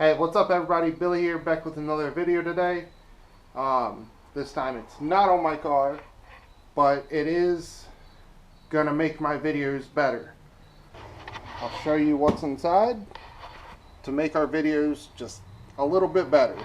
Hey, what's up everybody? Billy here, back with another video today. This time it's not on my car, but it is gonna make my videos better. I'll show you what's inside to make our videos just a little bit better.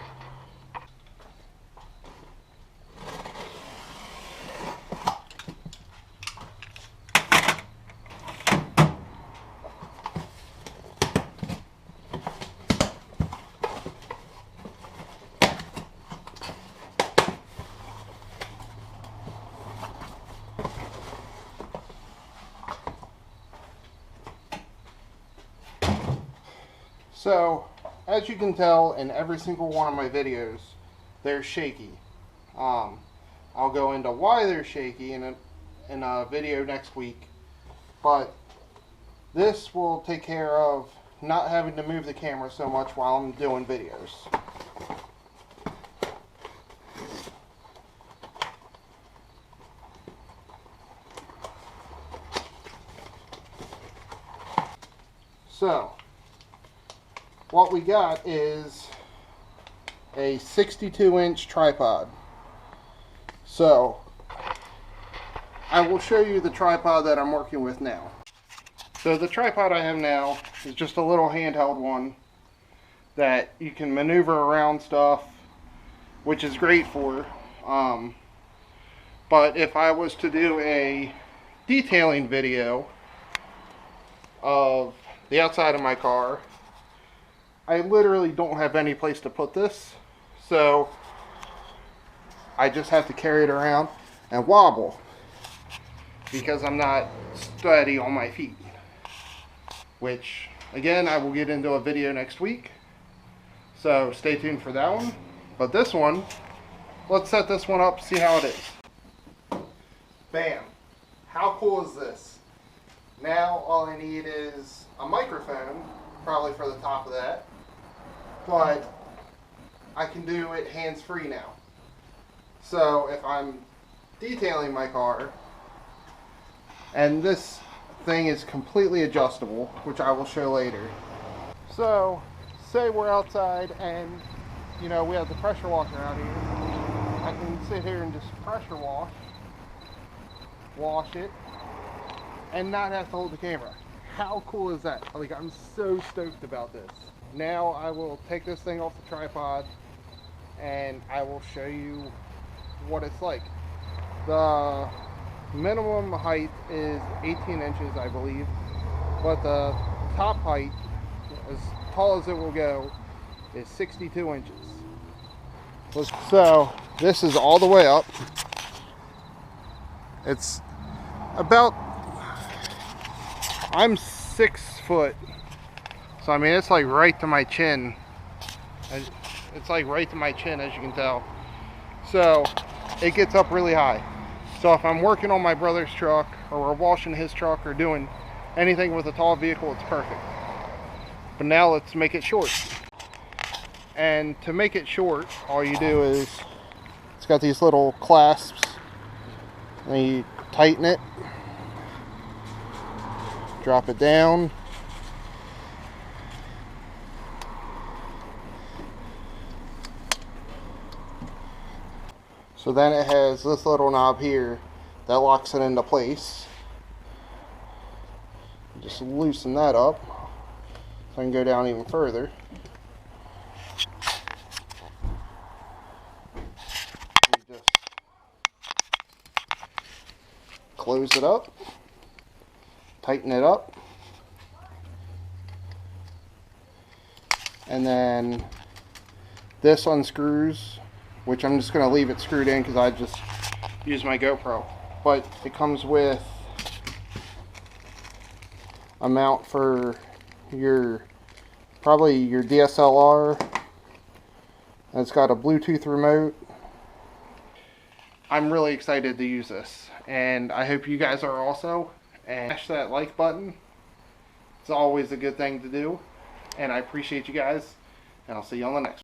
So, as you can tell in every single one of my videos, they're shaky. I'll go into why they're shaky in a video next week, but this will take care of not having to move the camera so much while I'm doing videos. So, what we got is a 62-inch tripod. So, I will show you the tripod that I'm working with now. So the tripod I have now is just a little handheld one that you can maneuver around stuff, which is great for. But if I was to do a detailing video of the outside of my car, I literally don't have any place to put this, so I just have to carry it around and wobble because I'm not steady on my feet, which again I will get into a video next week, so stay tuned for that one. But this one, let's set this one up, see how it is. Bam! How cool is this? Now all I need is a microphone, probably for the top of that, but I can do it hands-free now. So if I'm detailing my car, and this thing is completely adjustable, which I will show later. So say we're outside and we have the pressure washer out here. I can sit here and just pressure wash it, and not have to hold the camera. How cool is that? Like, I'm so stoked about this. Now I will take this thing off the tripod and I will show you what it's like. The minimum height is 18 inches, I believe, but the top height, as tall as it will go, is 62 inches. So this is all the way up. It's about, I'm 6 foot. So I mean, it's like right to my chin. It's like right to my chin, as you can tell. So it gets up really high. So if I'm working on my brother's truck, or we're washing his truck, or doing anything with a tall vehicle, it's perfect. But now let's make it short. And to make it short, all you do is, it's got these little clasps, and you tighten it, drop it down, so then it has this little knob here that locks it into place. Just loosen that up so I can go down even further. You just close it up, tighten it up, and then this unscrews, which I'm just going to leave it screwed in because I just use my GoPro. But it comes with a mount for probably your DSLR. And it's got a Bluetooth remote. I'm really excited to use this, and I hope you guys are also. And smash that like button. It's always a good thing to do, and I appreciate you guys, and I'll see you on the next one.